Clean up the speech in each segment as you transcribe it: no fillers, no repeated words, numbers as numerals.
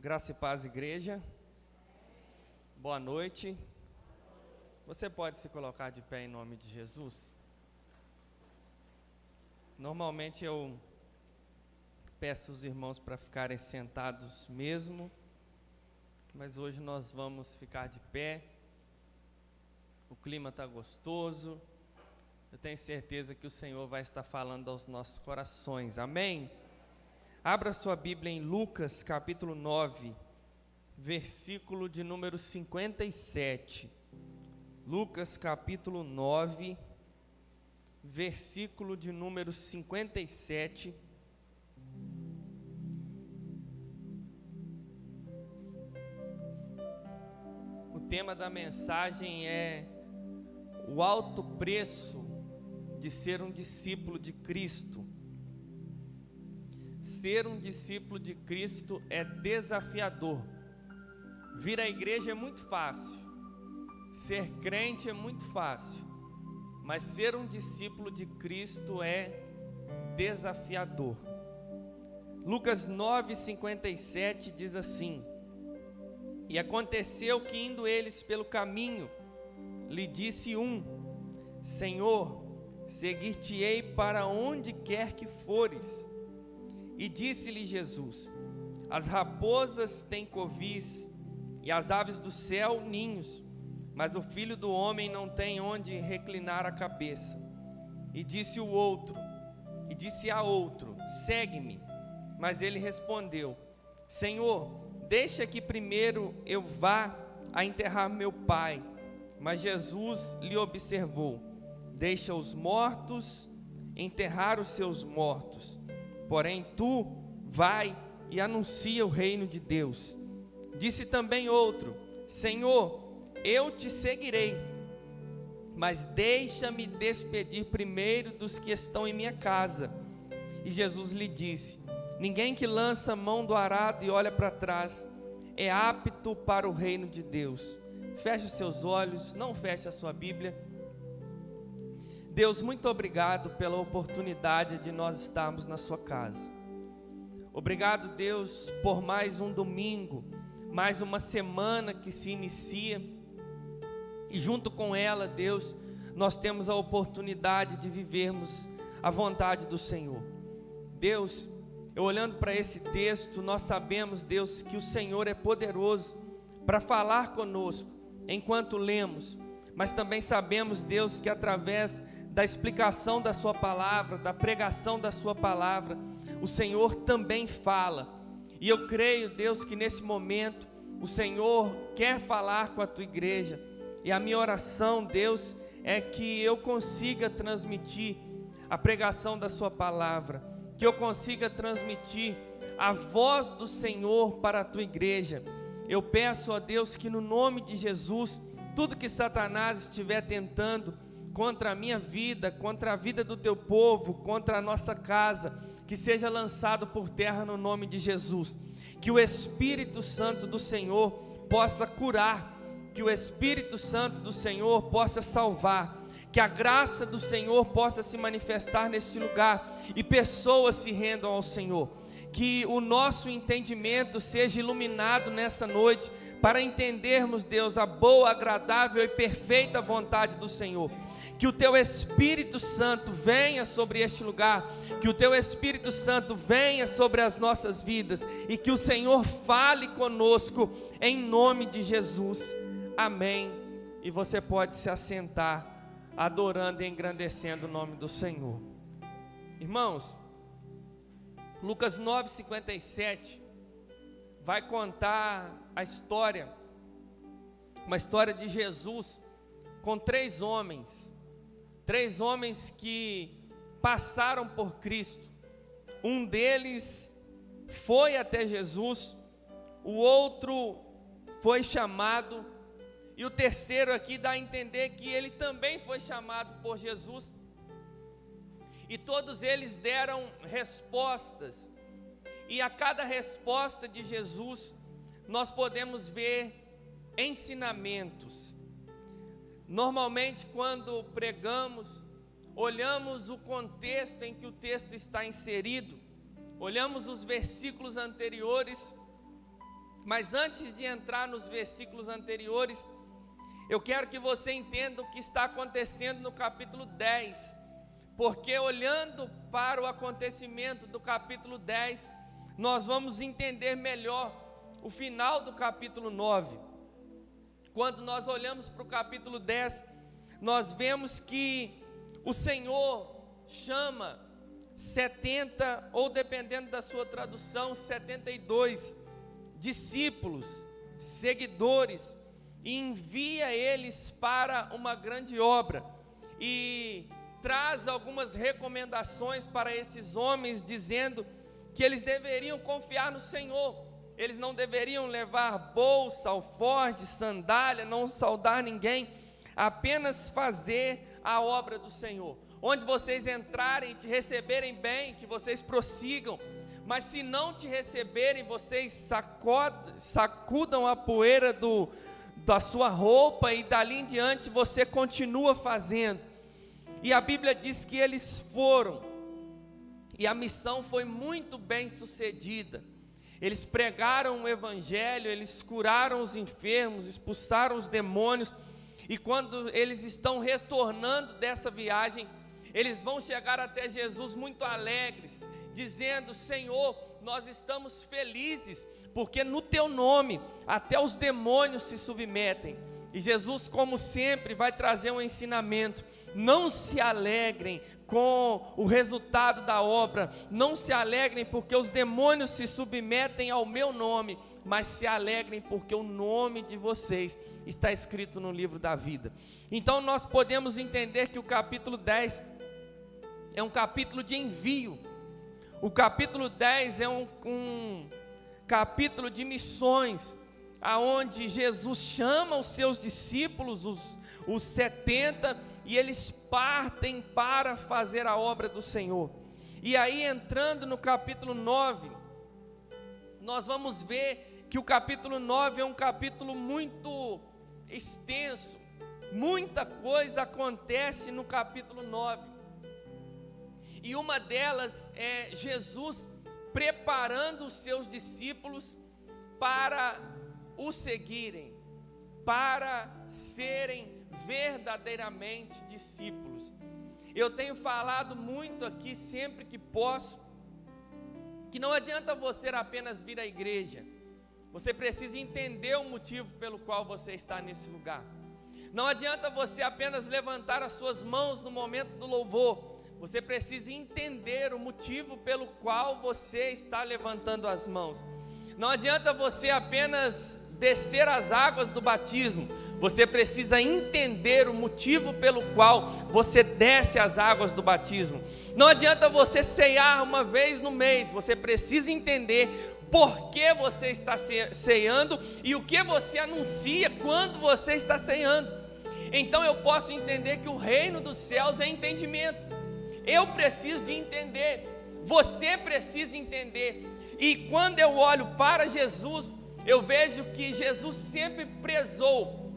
Graça e paz, igreja. Boa noite. Você pode se colocar de pé em nome de Jesus? Normalmente eu peço os irmãos para ficarem sentados mesmo, mas hoje nós vamos ficar de pé. O clima está gostoso. Eu tenho certeza que o Senhor vai estar falando aos nossos corações. Amém? Abra sua Bíblia em Lucas capítulo 9, versículo de número 57. Lucas capítulo 9, versículo de número 57. O tema da mensagem é o alto preço de ser um discípulo de Cristo. Ser um discípulo de Cristo é desafiador. Vir à igreja é muito fácil. Ser crente é muito fácil. Mas ser um discípulo de Cristo é desafiador. Lucas 9:57 diz assim: E aconteceu que indo eles pelo caminho, lhe disse um: Senhor, seguir-te-ei para onde quer que fores. E disse-lhe Jesus: As raposas têm covis, e as aves do céu ninhos, mas o Filho do homem não tem onde reclinar a cabeça. E disse a outro: Segue-me. Mas ele respondeu: Senhor, deixa que primeiro eu vá a enterrar meu pai. Mas Jesus lhe observou: Deixa os mortos enterrar os seus mortos. Porém tu vai e anuncia o reino de Deus. Disse também outro: Senhor, eu te seguirei, mas deixa-me despedir primeiro dos que estão em minha casa. E Jesus lhe disse: Ninguém que lança a mão do arado e olha para trás é apto para o reino de Deus. Feche os seus olhos, não feche a sua Bíblia. Deus, muito obrigado pela oportunidade de nós estarmos na sua casa. Obrigado, Deus, por mais um domingo, mais uma semana que se inicia. E junto com ela, Deus, nós temos a oportunidade de vivermos a vontade do Senhor. Deus, olhando para esse texto, nós sabemos, Deus, que o Senhor é poderoso para falar conosco enquanto lemos, mas também sabemos, Deus, que através da explicação da sua palavra, da pregação da sua palavra, o Senhor também fala. E eu creio, Deus, que nesse momento o Senhor quer falar com a tua igreja. E a minha oração, Deus, é que eu consiga transmitir a pregação da sua palavra, que eu consiga transmitir a voz do Senhor para a tua igreja. Eu peço a Deus que no nome de Jesus, tudo que Satanás estiver tentando contra a minha vida, contra a vida do teu povo, contra a nossa casa, que seja lançado por terra no nome de Jesus. Que o Espírito Santo do Senhor possa curar, que o Espírito Santo do Senhor possa salvar, que a graça do Senhor possa se manifestar neste lugar e pessoas se rendam ao Senhor. Que o nosso entendimento seja iluminado nessa noite, para entendermos, Deus, a boa, agradável e perfeita vontade do Senhor. Que o teu Espírito Santo venha sobre este lugar, que o teu Espírito Santo venha sobre as nossas vidas, e que o Senhor fale conosco, em nome de Jesus, amém. E você pode se assentar, adorando e engrandecendo o nome do Senhor. Irmãos, Lucas 9:57 vai contar a história, uma história de Jesus com três homens que passaram por Cristo. Um deles foi até Jesus, o outro foi chamado, e o terceiro aqui dá a entender que ele também foi chamado por Jesus. E todos eles deram respostas, e a cada resposta de Jesus, nós podemos ver ensinamentos. Normalmente, quando pregamos, olhamos o contexto em que o texto está inserido, olhamos os versículos anteriores Mas antes de entrar nos versículos anteriores, eu quero que você entenda o que está acontecendo no capítulo 10, porque olhando para o acontecimento do capítulo 10, nós vamos entender melhor o final do capítulo 9. Quando nós olhamos para o capítulo 10, nós vemos que o Senhor chama 70, ou dependendo da sua tradução, 72 discípulos, seguidores, e envia eles para uma grande obra, e traz algumas recomendações para esses homens, dizendo que eles deveriam confiar no Senhor, eles não deveriam levar bolsa, alforje, sandália, não saudar ninguém, apenas fazer a obra do Senhor. Onde vocês entrarem e te receberem bem, que vocês prossigam, mas se não te receberem, vocês sacudam a poeira da sua roupa, e dali em diante você continua fazendo. E a Bíblia diz que eles foram, e a missão foi muito bem sucedida. Eles pregaram o Evangelho, eles curaram os enfermos, expulsaram os demônios, e quando eles estão retornando dessa viagem, eles vão chegar até Jesus muito alegres, dizendo: Senhor, nós estamos felizes, porque no teu nome até os demônios se submetem. E Jesus, como sempre, vai trazer um ensinamento: não se alegrem com o resultado da obra, não se alegrem porque os demônios se submetem ao meu nome, mas se alegrem porque o nome de vocês está escrito no livro da vida. Então nós podemos entender que o capítulo 10 é um capítulo de envio. O capítulo 10 é um capítulo de missões, aonde Jesus chama os seus discípulos, os 70, e eles partem para fazer a obra do Senhor. E aí, entrando no capítulo 9, nós vamos ver que o capítulo 9 é um capítulo muito extenso, muita coisa acontece no capítulo 9, e uma delas é Jesus preparando os seus discípulos para o seguirem, para serem verdadeiramente discípulos. Eu tenho falado muito aqui, sempre que posso, que não adianta você apenas vir à igreja, você precisa entender o motivo pelo qual você está nesse lugar. Não adianta você apenas levantar as suas mãos no momento do louvor, você precisa entender o motivo pelo qual você está levantando as mãos. Não adianta você apenas descer as águas do batismo, você precisa entender o motivo pelo qual você desce as águas do batismo. Não adianta você ceiar uma vez no mês, você precisa entender por que você está ceando e o que você anuncia quando você está ceando. Então eu posso entender que o reino dos céus é entendimento. Eu preciso de entender, você precisa entender. E quando eu olho para Jesus, eu vejo que Jesus sempre prezou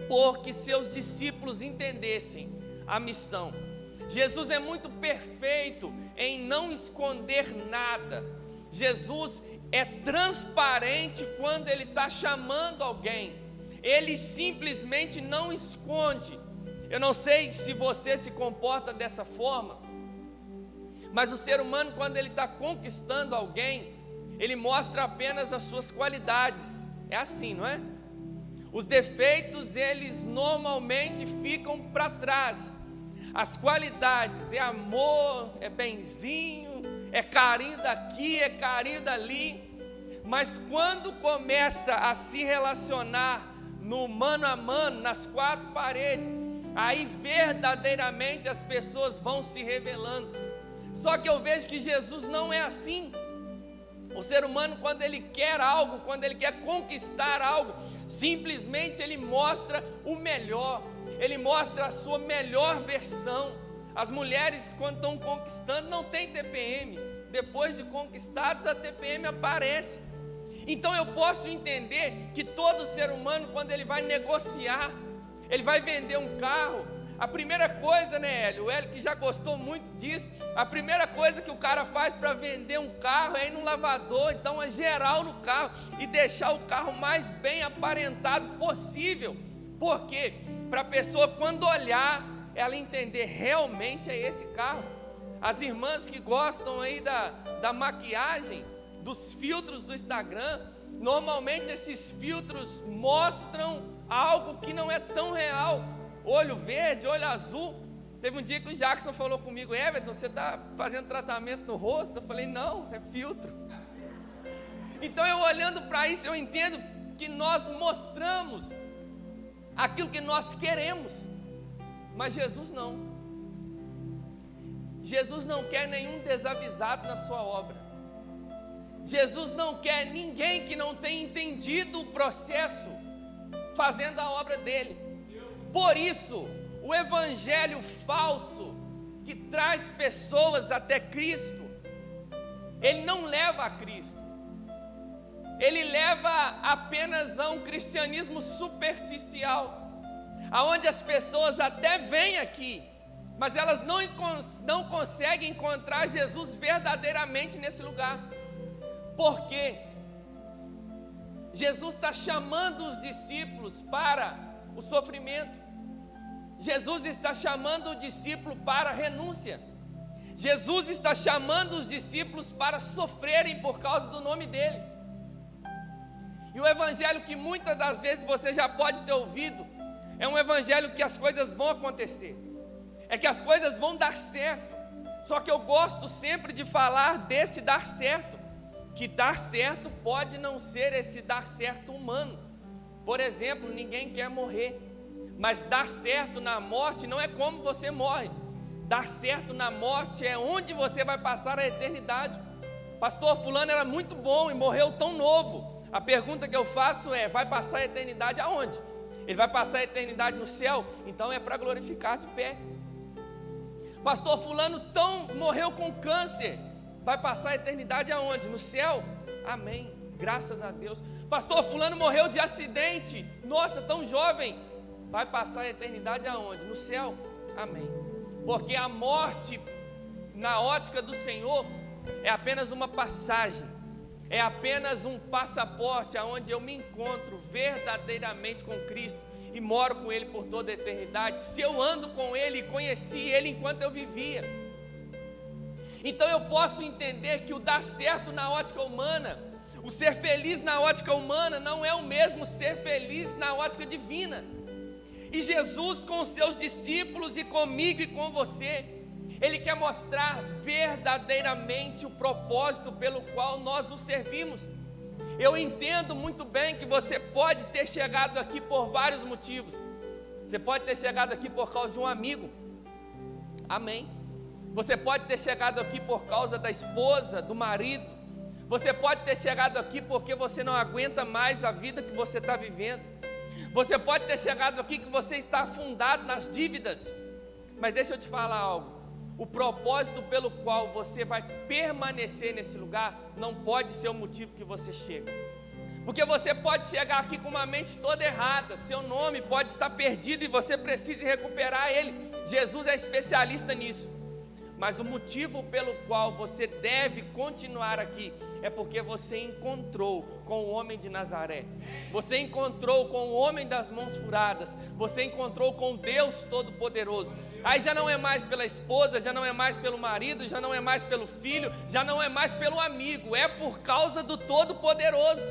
por que seus discípulos entendessem a missão. Jesus é muito perfeito em não esconder nada. Jesus é transparente quando Ele está chamando alguém. Ele simplesmente não esconde. Eu não sei se você se comporta dessa forma, mas o ser humano, quando ele está conquistando alguém, ele mostra apenas as suas qualidades. É assim, não é? Os defeitos, eles normalmente ficam para trás. As qualidades é amor, é benzinho, é carinho daqui, é carinho dali. Mas quando começa a se relacionar no mano a mano, nas quatro paredes, aí verdadeiramente as pessoas vão se revelando. Só que eu vejo que Jesus não é assim. O ser humano, quando ele quer algo, quando ele quer conquistar algo, simplesmente ele mostra o melhor, ele mostra a sua melhor versão. As mulheres, quando estão conquistando, não tem TPM. Depois de conquistados, a TPM aparece. Então eu posso entender que todo ser humano, quando ele vai negociar, ele vai vender um carro, A primeira coisa, né, Hélio? O Hélio que já gostou muito disso. A primeira coisa que o cara faz para vender um carro é ir no lavador, então uma geral no carro e deixar o carro mais bem aparentado possível. Por quê? Para a pessoa, quando olhar, ela entender realmente é esse carro. As irmãs que gostam aí da maquiagem, dos filtros do Instagram, normalmente esses filtros mostram algo que não é tão real. Olho verde, olho azul. Teve um dia que o Jackson falou comigo: Everton, você está fazendo tratamento no rosto? Eu falei: não, é filtro. Então eu olhando para isso, eu entendo que nós mostramos aquilo que nós queremos, mas Jesus não. Jesus não quer nenhum desavisado na sua obra. Jesus não quer ninguém que não tenha entendido o processo fazendo a obra dele. Por isso, o evangelho falso que traz pessoas até Cristo, ele não leva a Cristo. Ele leva apenas a um cristianismo superficial, aonde as pessoas até vêm aqui, mas elas não conseguem encontrar Jesus verdadeiramente nesse lugar. Por quê? Jesus está chamando os discípulos para o sofrimento. Jesus está chamando o discípulo para a renúncia. Jesus está chamando os discípulos para sofrerem por causa do nome dele. E o evangelho que muitas das vezes você já pode ter ouvido é um evangelho que as coisas vão acontecer, é que as coisas vão dar certo. Só que eu gosto sempre de falar desse dar certo, que dar certo pode não ser esse dar certo humano. Por exemplo, ninguém quer morrer, mas dar certo na morte não é como você morre. Dar certo na morte é onde você vai passar a eternidade. Pastor fulano era muito bom e morreu tão novo. A pergunta que eu faço é: vai passar a eternidade aonde? Ele vai passar a eternidade no céu? Então é para glorificar de pé. Pastor fulano morreu com câncer, vai passar a eternidade aonde? No céu? Amém, graças a Deus. Pastor fulano morreu de acidente, nossa, tão jovem, vai passar a eternidade aonde? No céu? Amém. Porque a morte, na ótica do Senhor, é apenas uma passagem, é apenas um passaporte aonde eu me encontro verdadeiramente com Cristo e moro com Ele por toda a eternidade, se eu ando com Ele e conheci Ele enquanto eu vivia. Então eu posso entender que o dar certo na ótica humana, o ser feliz na ótica humana, não é o mesmo ser feliz na ótica divina. E Jesus, com os seus discípulos e comigo e com você, Ele quer mostrar verdadeiramente o propósito pelo qual nós o servimos. Eu entendo muito bem que você pode ter chegado aqui por vários motivos. Você pode ter chegado aqui por causa de um amigo, amém. Você pode ter chegado aqui por causa da esposa, do marido. Você pode ter chegado aqui porque você não aguenta mais a vida que você está vivendo. Você pode ter chegado aqui que você está afundado nas dívidas. Mas deixa eu te falar algo: o propósito pelo qual você vai permanecer nesse lugar não pode ser o motivo que você chega. Porque você pode chegar aqui com uma mente toda errada, seu nome pode estar perdido e você precisa recuperar ele. Jesus é especialista nisso. Mas o motivo pelo qual você deve continuar aqui é porque você encontrou com o homem de Nazaré. Você encontrou com o homem das mãos furadas. Você encontrou com Deus Todo-Poderoso. Aí já não é mais pela esposa, já não é mais pelo marido, já não é mais pelo filho, já não é mais pelo amigo. É por causa do Todo-Poderoso.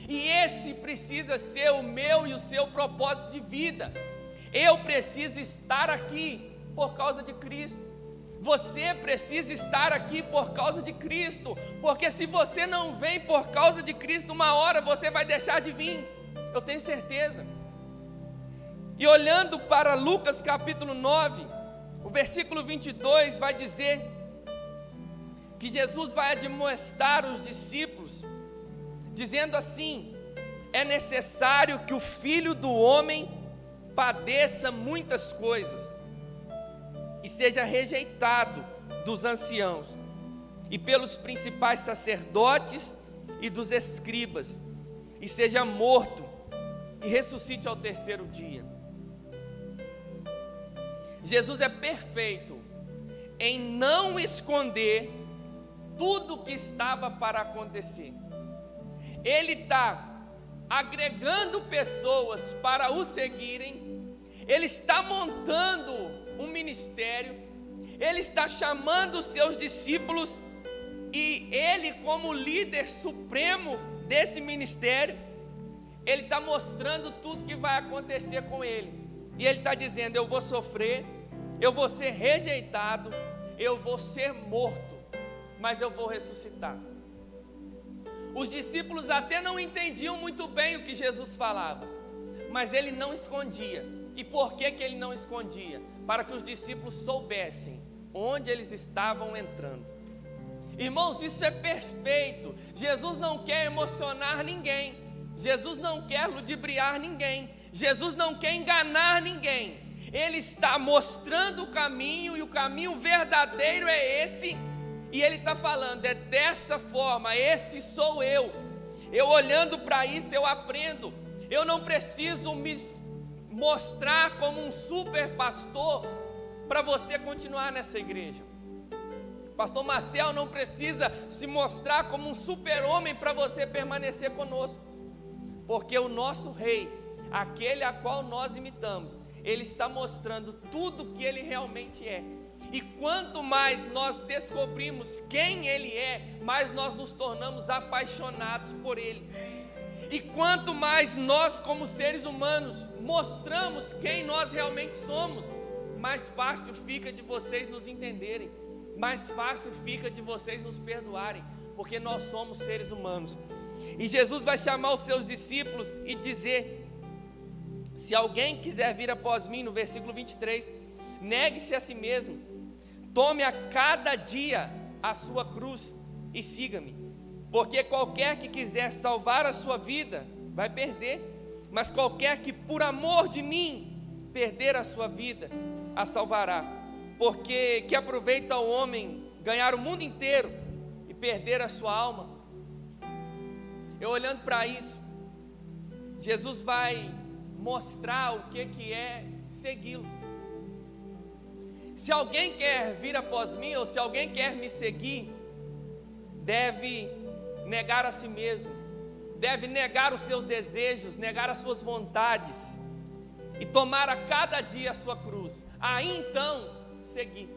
E esse precisa ser o meu e o seu propósito de vida. Eu preciso estar aqui por causa de Cristo. Você precisa estar aqui por causa de Cristo, porque se você não vem por causa de Cristo, uma hora você vai deixar de vir, eu tenho certeza. E olhando para Lucas capítulo 9, o versículo 22 vai dizer que Jesus vai admoestar os discípulos, dizendo assim: é necessário que o Filho do Homem padeça muitas coisas e seja rejeitado dos anciãos e pelos principais sacerdotes e dos escribas, e seja morto e ressuscite ao terceiro dia. Jesus é perfeito em não esconder tudo que estava para acontecer. Ele está agregando pessoas para o seguirem, ele está montando um ministério, ele está chamando os seus discípulos, e ele, como líder supremo desse ministério, ele está mostrando tudo que vai acontecer com ele. E ele está dizendo: eu vou sofrer, eu vou ser rejeitado, eu vou ser morto, mas eu vou ressuscitar. Os discípulos até não entendiam muito bem o que Jesus falava, mas ele não escondia. E por que ele não escondia? Para que os discípulos soubessem onde eles estavam entrando. Irmãos, isso é perfeito. Jesus não quer emocionar ninguém, Jesus não quer ludibriar ninguém, Jesus não quer enganar ninguém. Ele está mostrando o caminho, e o caminho verdadeiro é esse. E ele está falando: é dessa forma, esse sou eu. Eu olhando para isso eu aprendo. Eu não preciso me mostrar como um super pastor para você continuar nessa igreja. Pastor Marcel não precisa se mostrar como um super homem para você permanecer conosco. Porque o nosso rei, aquele a qual nós imitamos, ele está mostrando tudo que ele realmente é. E quanto mais nós descobrimos quem ele é, mais nós nos tornamos apaixonados por ele. E quanto mais nós, como seres humanos, mostramos quem nós realmente somos, mais fácil fica de vocês nos entenderem, mais fácil fica de vocês nos perdoarem, porque nós somos seres humanos. E Jesus vai chamar os seus discípulos e dizer: se alguém quiser vir após mim, no versículo 23, negue-se a si mesmo, tome a cada dia a sua cruz e siga-me. Porque qualquer que quiser salvar a sua vida, vai perder. Mas qualquer que por amor de mim perder a sua vida, a salvará. Porque que aproveita o homem ganhar o mundo inteiro e perder a sua alma? Eu olhando para isso, Jesus vai mostrar o que é segui-lo. Se alguém quer vir após mim, ou se alguém quer me seguir, deve negar a si mesmo, deve negar os seus desejos, negar as suas vontades, e tomar a cada dia a sua cruz. Aí então, seguir.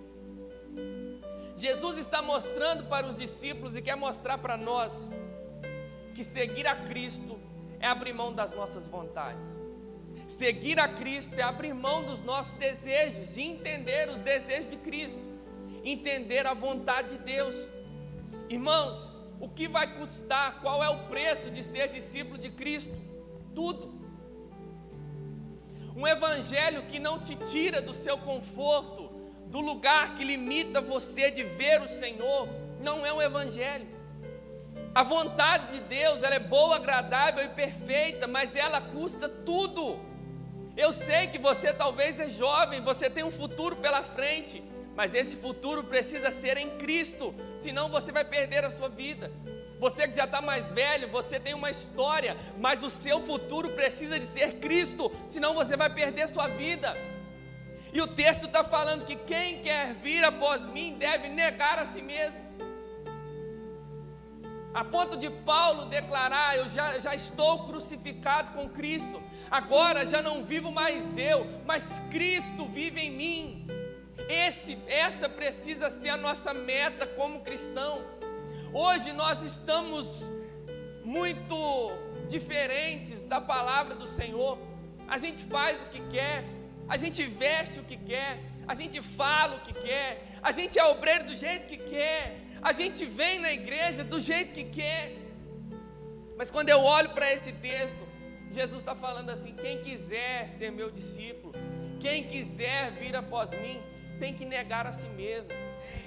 Jesus está mostrando para os discípulos e quer mostrar para nós que seguir a Cristo é abrir mão das nossas vontades. Seguir a Cristo é abrir mão dos nossos desejos e entender os desejos de Cristo, entender a vontade de Deus. Irmãos, o que vai custar? Qual é o preço de ser discípulo de Cristo? Tudo. Um evangelho que não te tira do seu conforto, do lugar que limita você de ver o Senhor, não é um evangelho. A vontade de Deus, ela é boa, agradável e perfeita, mas ela custa tudo. Eu sei que você talvez é jovem, você tem um futuro pela frente, mas esse futuro precisa ser em Cristo, senão você vai perder a sua vida. Você que já está mais velho, você tem uma história, mas o seu futuro precisa de ser Cristo, senão você vai perder sua vida. E o texto está falando que quem quer vir após mim deve negar a si mesmo. A ponto de Paulo declarar: eu já estou crucificado com Cristo, agora já não vivo mais eu, mas Cristo vive em mim. Essa precisa ser a nossa meta como cristão. Hoje nós estamos muito diferentes da palavra do Senhor. A gente faz o que quer, a gente veste o que quer, a gente fala o que quer, a gente é obreiro do jeito que quer, a gente vem na igreja do jeito que quer. Mas quando eu olho para esse texto, Jesus está falando assim: quem quiser ser meu discípulo, quem quiser vir após mim, tem que negar a si mesmo.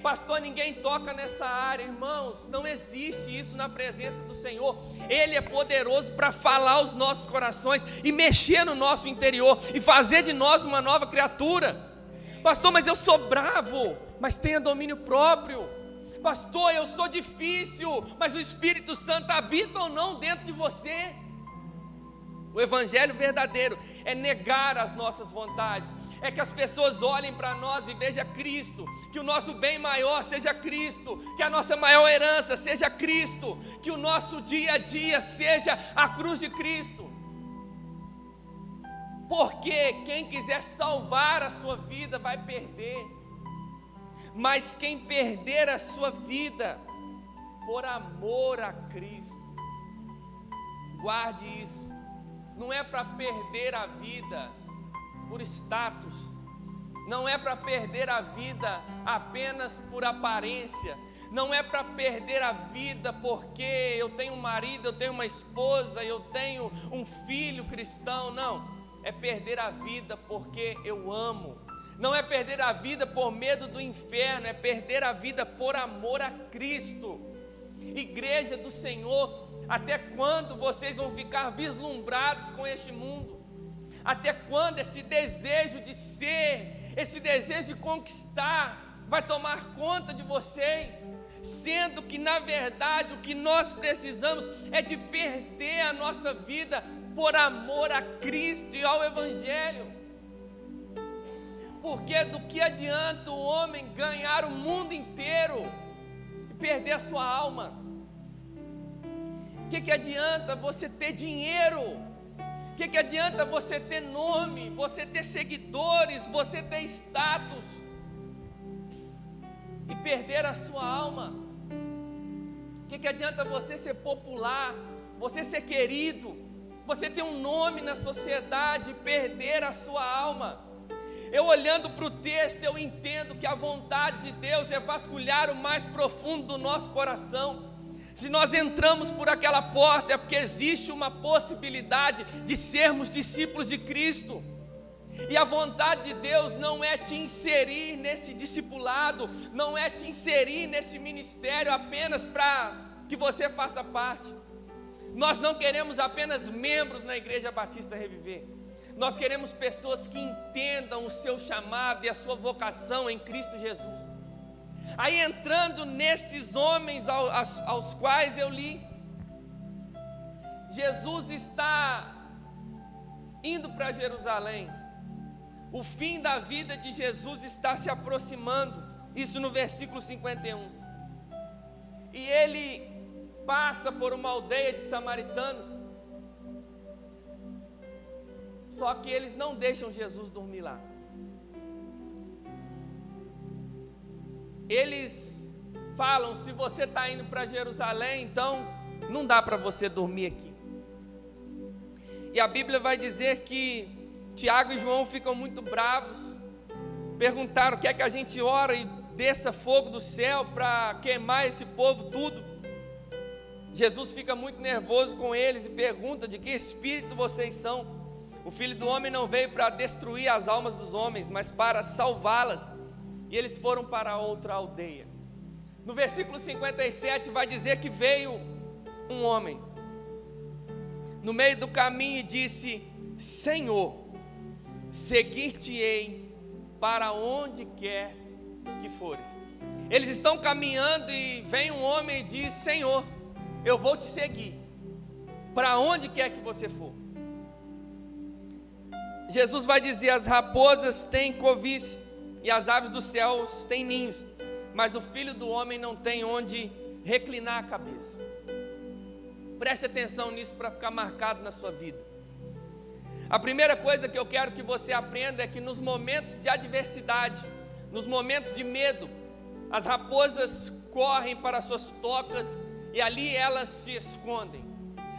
Pastor, ninguém toca nessa área. Irmãos, não existe isso na presença do Senhor. Ele é poderoso para falar aos nossos corações e mexer no nosso interior e fazer de nós uma nova criatura. Pastor, mas eu sou bravo, mas tenha domínio próprio. Pastor, eu sou difícil, mas o Espírito Santo habita ou não dentro de você? O evangelho verdadeiro é negar as nossas vontades, é que as pessoas olhem para nós e vejam Cristo, que o nosso bem maior seja Cristo, que a nossa maior herança seja Cristo, que o nosso dia a dia seja a cruz de Cristo. Porque quem quiser salvar a sua vida vai perder, mas quem perder a sua vida por amor a Cristo, guarde isso. Não é para perder a vida por status, não é para perder a vida apenas por aparência, não é para perder a vida porque eu tenho um marido, eu tenho uma esposa, eu tenho um filho cristão, não, é perder a vida porque eu amo, não é perder a vida por medo do inferno, é perder a vida por amor a Cristo. Igreja do Senhor, até quando vocês vão ficar vislumbrados com este mundo? Até quando esse desejo de ser, esse desejo de conquistar vai tomar conta de vocês? Sendo que na verdade o que nós precisamos é de perder a nossa vida por amor a Cristo e ao Evangelho. Porque do que adianta o homem ganhar o mundo inteiro e perder a sua alma? O que adianta você ter dinheiro? O que adianta você ter nome, você ter seguidores, você ter status e perder a sua alma? O que adianta você ser popular, você ser querido, você ter um nome na sociedade e perder a sua alma? Eu olhando para o texto, eu entendo que a vontade de Deus é vasculhar o mais profundo do nosso coração. Se nós entramos por aquela porta, é porque existe uma possibilidade de sermos discípulos de Cristo. E a vontade de Deus não é te inserir nesse discipulado, não é te inserir nesse ministério apenas para que você faça parte. Nós não queremos apenas membros na Igreja Batista Reviver. Nós queremos pessoas que entendam o seu chamado e a sua vocação em Cristo Jesus. Aí entrando nesses homens aos quais eu li, Jesus está indo para Jerusalém. O fim da vida de Jesus está se aproximando. Isso no versículo 51. E ele passa por uma aldeia de samaritanos. Só que eles não deixam Jesus dormir lá. Eles falam: se você está indo para Jerusalém, então não dá para você dormir aqui. E a Bíblia vai dizer que Tiago e João ficam muito bravos. Perguntaram: quer que a gente ora e desça fogo do céu para queimar esse povo tudo? Jesus fica muito nervoso com eles e pergunta: de que espírito vocês são? O Filho do Homem não veio para destruir as almas dos homens, mas para salvá-las. E eles foram para outra aldeia. No versículo 57 vai dizer que veio um homem no meio do caminho e disse: Senhor, seguir-te-ei para onde quer que fores. Eles estão caminhando e vem um homem e diz: Senhor, eu vou te seguir para onde quer que você for. Jesus vai dizer: as raposas têm covis e as aves dos céus têm ninhos, mas o Filho do Homem não tem onde reclinar a cabeça. Preste atenção nisso para ficar marcado na sua vida. A primeira coisa que eu quero que você aprenda é que nos momentos de adversidade, nos momentos de medo, as raposas correm para suas tocas e ali elas se escondem.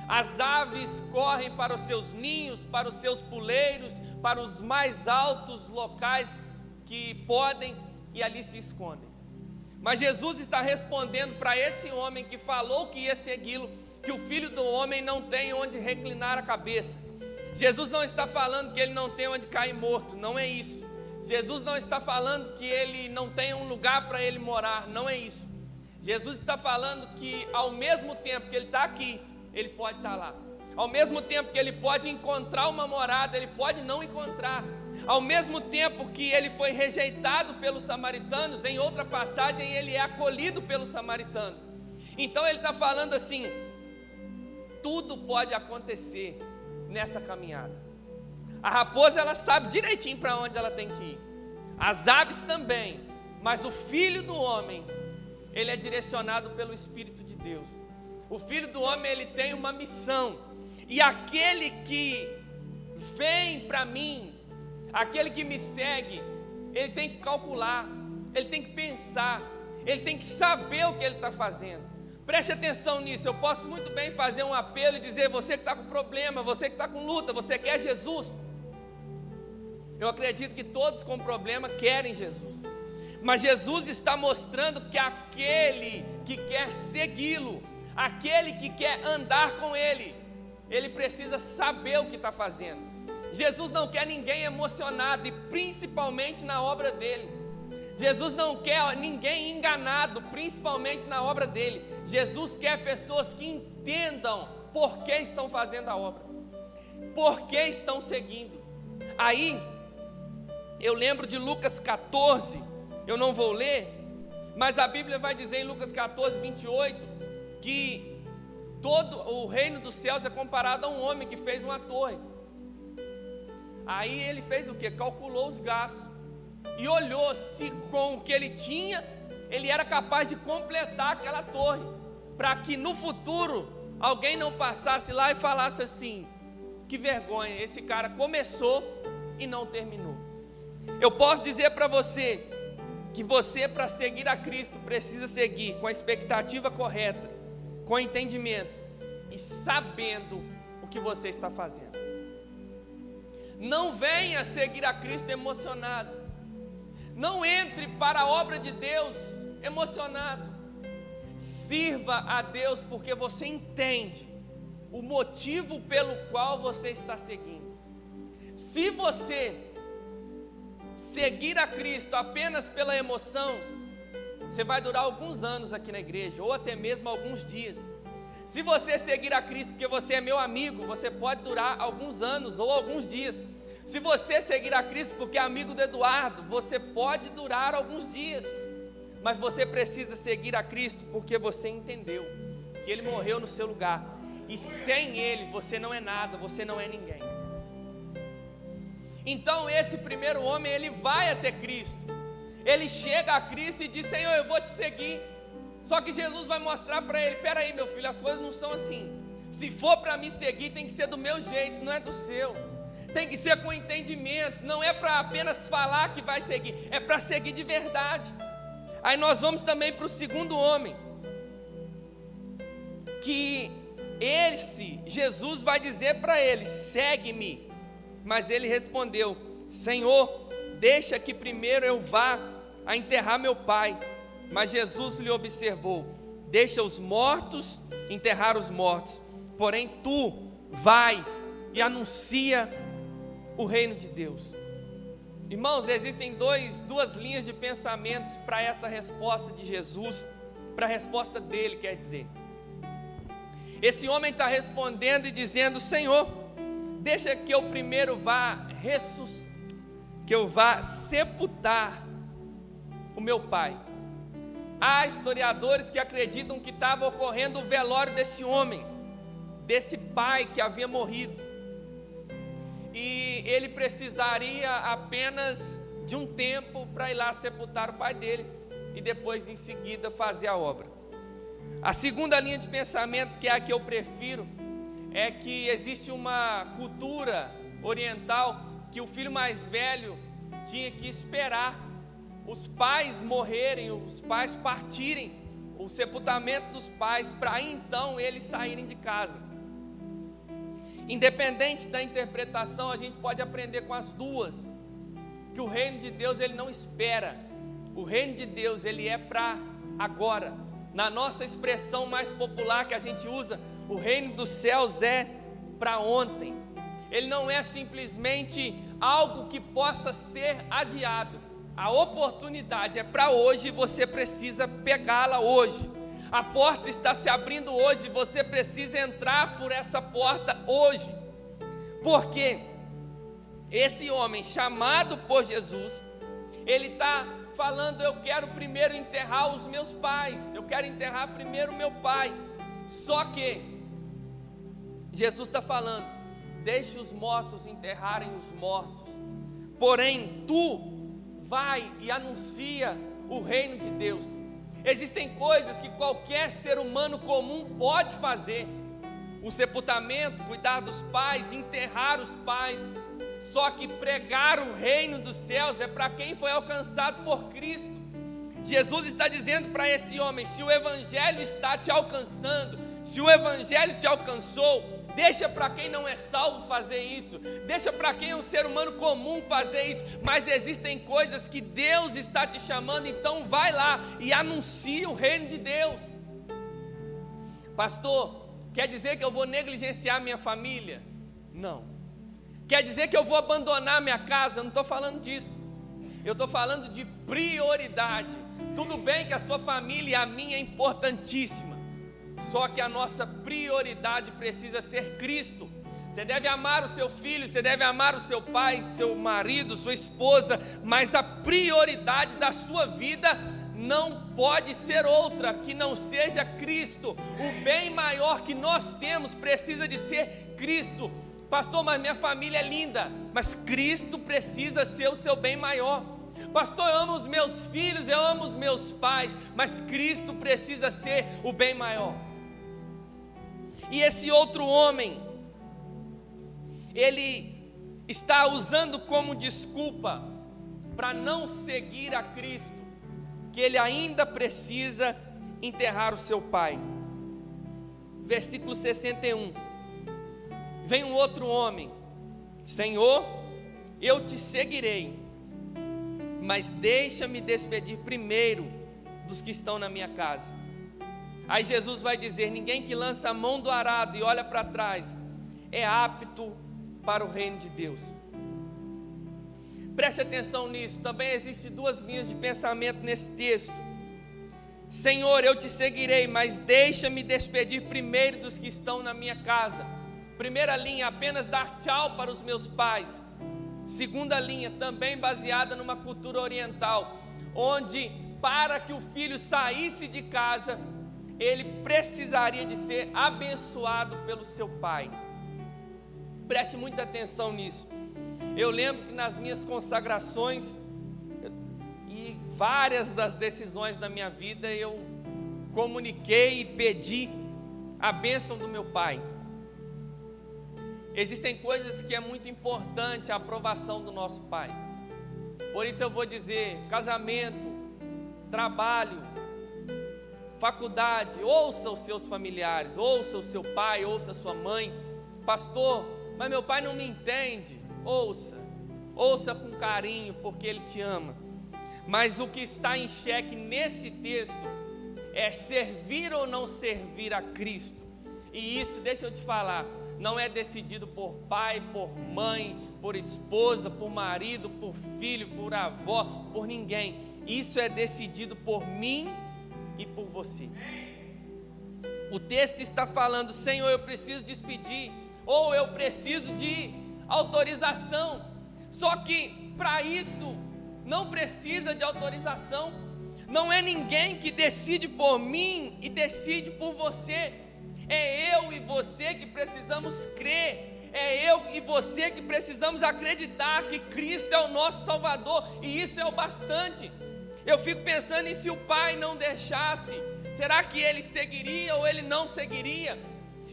As aves correm para os seus ninhos, para os seus puleiros, para os mais altos locais que podem, e ali se escondem. Mas Jesus está respondendo para esse homem que falou que ia segui-lo, que o Filho do Homem não tem onde reclinar a cabeça. Jesus não está falando que ele não tem onde cair morto, não é isso. Jesus não está falando que ele não tem um lugar para ele morar, não é isso. Jesus está falando que ao mesmo tempo que ele está aqui, ele pode estar lá. Ao mesmo tempo que ele pode encontrar uma morada, ele pode não encontrar. Ao mesmo tempo que ele foi rejeitado pelos samaritanos, em outra passagem ele é acolhido pelos samaritanos. Então ele está falando assim: tudo pode acontecer, nessa caminhada. A raposa, ela sabe direitinho para onde ela tem que ir. As aves também. Mas o Filho do Homem, ele é direcionado pelo Espírito de Deus. O Filho do Homem, ele tem uma missão. E aquele que vem para mim, aquele que me segue, ele tem que calcular, ele tem que pensar, ele tem que saber o que ele está fazendo. Preste atenção nisso. Eu posso muito bem fazer um apelo e dizer: você que está com problema, você que está com luta, você quer Jesus. Eu acredito que todos com problema querem Jesus. Mas Jesus está mostrando que aquele que quer segui-lo, aquele que quer andar com Ele, ele precisa saber o que está fazendo. Jesus não quer ninguém emocionado, e principalmente na obra dele. Jesus não quer ninguém enganado, principalmente na obra dele. Jesus quer pessoas que entendam por que estão fazendo a obra, por que estão seguindo. Aí, eu lembro de Lucas 14, eu não vou ler, mas a Bíblia vai dizer em Lucas 14, 28, que todo o reino dos céus é comparado a um homem que fez uma torre. Aí ele fez o quê? Calculou os gastos e olhou se com o que ele tinha, ele era capaz de completar aquela torre, para que no futuro alguém não passasse lá e falasse assim: que vergonha, esse cara começou e não terminou. Eu posso dizer para você que você, para seguir a Cristo, precisa seguir com a expectativa correta, com entendimento e sabendo o que você está fazendo. Não venha seguir a Cristo emocionado. Não entre para a obra de Deus emocionado. Sirva a Deus porque você entende o motivo pelo qual você está seguindo. Se você seguir a Cristo apenas pela emoção, você vai durar alguns anos aqui na igreja, ou até mesmo alguns dias. Se você seguir a Cristo porque você é meu amigo, você pode durar alguns anos ou alguns dias. Se você seguir a Cristo porque é amigo do Eduardo, você pode durar alguns dias. Mas você precisa seguir a Cristo porque você entendeu que Ele morreu no seu lugar, e sem Ele você não é nada, você não é ninguém. Então esse primeiro homem, ele vai até Cristo, ele chega a Cristo e diz: Senhor, eu vou te seguir. Só que Jesus vai mostrar para ele: espera aí, meu filho, as coisas não são assim. Se for para me seguir, tem que ser do meu jeito, não é do seu. Tem que ser com entendimento, não é para apenas falar que vai seguir, é para seguir de verdade. Aí nós vamos também para o segundo homem, que Jesus vai dizer para ele: segue-me. Mas ele respondeu: Senhor, deixa que primeiro eu vá a enterrar meu pai. Mas Jesus lhe observou: deixa os mortos enterrar os mortos, porém tu vai e anuncia o reino de Deus. Irmãos, existem duas linhas de pensamentos para essa resposta de Jesus, para a resposta dele, quer dizer. Esse homem está respondendo e dizendo: Senhor, deixa que eu primeiro vá sepultar o meu pai. Há historiadores que acreditam que estava ocorrendo o velório desse homem, desse pai que havia morrido, e ele precisaria apenas de um tempo para ir lá sepultar o pai dele e depois em seguida fazer a obra. A segunda linha de pensamento, que é a que eu prefiro, é que existe uma cultura oriental que o filho mais velho tinha que esperar os pais morrerem, os pais partirem, o sepultamento dos pais, para então eles saírem de casa. Independente da interpretação, a gente pode aprender com as duas, que o reino de Deus ele não espera, o reino de Deus ele é para agora. Na nossa expressão mais popular que a gente usa, o reino dos céus é para ontem. Ele não é simplesmente algo que possa ser adiado. A oportunidade é para hoje, você precisa pegá-la hoje. A porta está se abrindo hoje, você precisa entrar por essa porta hoje. Porque esse homem chamado por Jesus, ele está falando: eu quero primeiro enterrar os meus pais, eu quero enterrar primeiro o meu pai. Só que Jesus está falando: deixe os mortos enterrarem os mortos. Porém, tu vai e anuncia o reino de Deus. Existem coisas que qualquer ser humano comum pode fazer: o sepultamento, cuidar dos pais, enterrar os pais. Só que pregar o reino dos céus é para quem foi alcançado por Cristo. Jesus está dizendo para esse homem: se o evangelho está te alcançando, se o evangelho te alcançou, deixa para quem não é salvo fazer isso, deixa para quem é um ser humano comum fazer isso, mas existem coisas que Deus está te chamando, então vai lá e anuncia o reino de Deus. Pastor, quer dizer que eu vou negligenciar minha família? Não. Quer dizer que eu vou abandonar minha casa? Eu não estou falando disso. Eu estou falando de prioridade. Tudo bem que a sua família e a minha é importantíssima, só que a nossa prioridade precisa ser Cristo. Você deve amar o seu filho, você deve amar o seu pai, seu marido, sua esposa, mas a prioridade da sua vida não pode ser outra que não seja Cristo. O bem maior que nós temos precisa de ser Cristo. Pastor, mas minha família é linda, mas Cristo precisa ser o seu bem maior. Pastor, eu amo os meus filhos, eu amo os meus pais, mas Cristo precisa ser o bem maior. E esse outro homem, ele está usando como desculpa para não seguir a Cristo, que ele ainda precisa enterrar o seu pai. Versículo 61. Vem um outro homem: Senhor, eu te seguirei, mas deixa-me despedir primeiro dos que estão na minha casa. Aí Jesus vai dizer: ninguém que lança a mão do arado e olha para trás é apto para o reino de Deus. Preste atenção nisso. Também existem duas linhas de pensamento nesse texto. Senhor, eu te seguirei, mas deixa-me despedir primeiro dos que estão na minha casa. Primeira linha, apenas dar tchau para os meus pais. Segunda linha, também baseada numa cultura oriental, onde para que o filho saísse de casa, ele precisaria de ser abençoado pelo seu pai. Preste muita atenção nisso. Eu lembro que nas minhas consagrações e várias das decisões da minha vida, eu comuniquei e pedi a bênção do meu pai. Existem coisas que é muito importante a aprovação do nosso pai. Por isso eu vou dizer: casamento, trabalho, faculdade, ouça os seus familiares, ouça o seu pai, ouça a sua mãe. Pastor, mas meu pai não me entende. Ouça com carinho, porque ele te ama. Mas o que está em xeque nesse texto é servir ou não servir a Cristo. E isso, deixa eu te falar, não é decidido por pai, por mãe, por esposa, por marido, por filho, por avó, por ninguém. Isso é decidido por mim e por você. O texto está falando: Senhor, eu preciso despedir, ou eu preciso de autorização. Só que para isso não precisa de autorização. Não é ninguém que decide por mim e decide por você. É eu e você que precisamos crer. É eu e você que precisamos acreditar que Cristo é o nosso Salvador, e isso é o bastante. Eu fico pensando em se o pai não deixasse, será que ele seguiria ou ele não seguiria?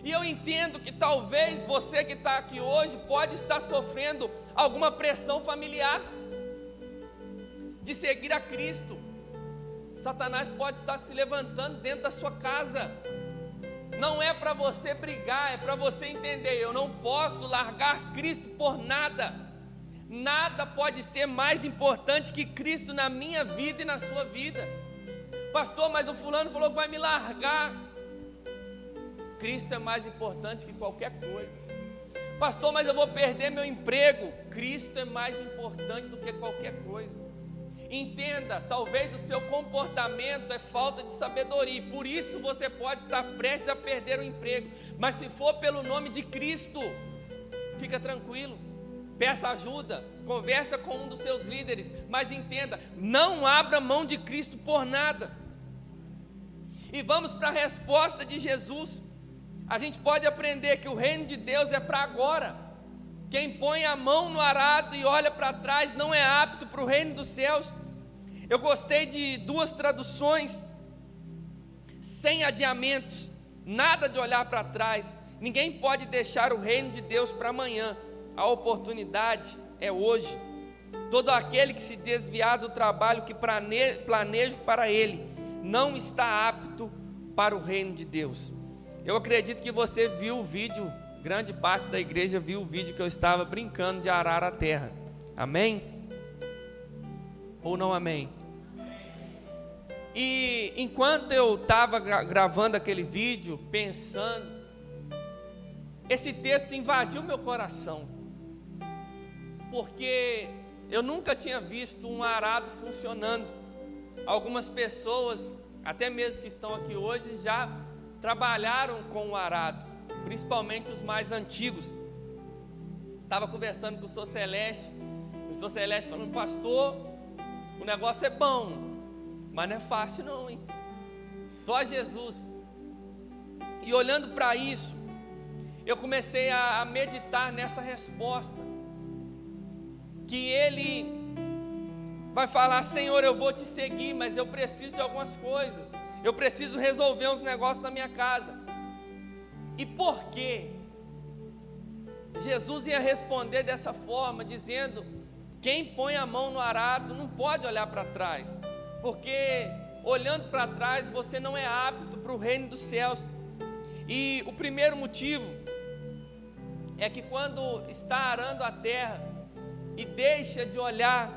E eu entendo que talvez você que está aqui hoje pode estar sofrendo alguma pressão familiar de seguir a Cristo. Satanás pode estar se levantando dentro da sua casa. Não é para você brigar, é para você entender: eu não posso largar Cristo por nada. Nada pode ser mais importante que Cristo na minha vida e na sua vida. Pastor, mas o fulano falou que vai me largar. Cristo é mais importante que qualquer coisa. Pastor, mas eu vou perder meu emprego. Cristo é mais importante do que qualquer coisa. Entenda, talvez o seu comportamento é falta de sabedoria, por isso você pode estar prestes a perder o emprego. Mas se for pelo nome de Cristo, fica tranquilo, peça ajuda, conversa com um dos seus líderes, mas entenda, não abra mão de Cristo por nada. E vamos para a resposta de Jesus. A gente pode aprender que o reino de Deus é para agora. Quem põe a mão no arado e olha para trás não é apto para o reino dos céus. Eu gostei de 2 traduções: sem adiamentos, nada de olhar para trás. Ninguém pode deixar o reino de Deus para amanhã. A oportunidade é hoje. Todo aquele que se desviar do trabalho que planejo para ele, não está apto para o reino de Deus. Eu acredito que você viu o vídeo, grande parte da igreja viu o vídeo que eu estava brincando de arar a terra. Amém? Ou não amém? E enquanto eu estava gravando aquele vídeo, pensando, esse texto invadiu meu coração, porque eu nunca tinha visto um arado funcionando. Algumas pessoas, até mesmo que estão aqui hoje, já trabalharam com o arado, principalmente os mais antigos. Estava conversando com o Sr. Celeste, o Sr. Celeste falando: pastor, o negócio é bom, mas não é fácil não, hein? Só Jesus. E olhando para isso, eu comecei a meditar nessa resposta, que ele vai falar: Senhor, eu vou te seguir, mas eu preciso de algumas coisas, eu preciso resolver uns negócios na minha casa. E por quê? Jesus ia responder dessa forma, dizendo: quem põe a mão no arado não pode olhar para trás, porque olhando para trás você não é apto para o reino dos céus. E o primeiro motivo é que quando está arando a terra e deixa de olhar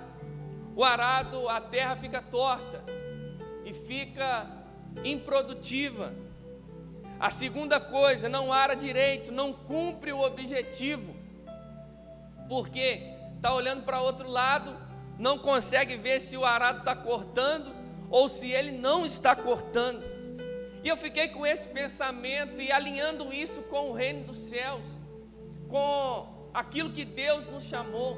o arado, a terra fica torta e fica improdutiva. A segunda coisa, não ara direito, não cumpre o objetivo, porque está olhando para outro lado, não consegue ver se o arado está cortando ou se ele não está cortando. E eu fiquei com esse pensamento e alinhando isso com o reino dos céus, com aquilo que Deus nos chamou.